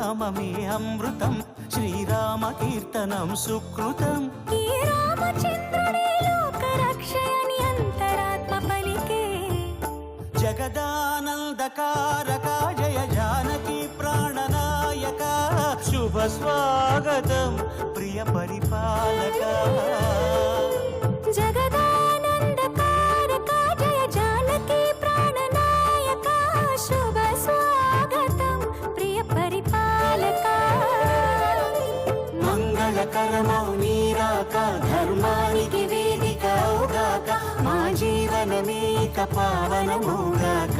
నామమే అమృతం శ్రీరామ కీర్తనం సుకృతం ఈ రామచంద్రుడే లోక రక్షయని అంతరాత్మ పలికే జగదానందకారక జయ జానకి ప్రాణనాయక శుభ స్వాగతం ప్రియ పరిపాలక జగదానందకారక జయ జానకి ప్రాణనాయక శుభ స్వాగతం ప్రియ పరిపాలక మంగళకరమౌ నీరాక ధర్మానికి వేదిక అవుగాక మా జీవనమేక పావనమౌగాక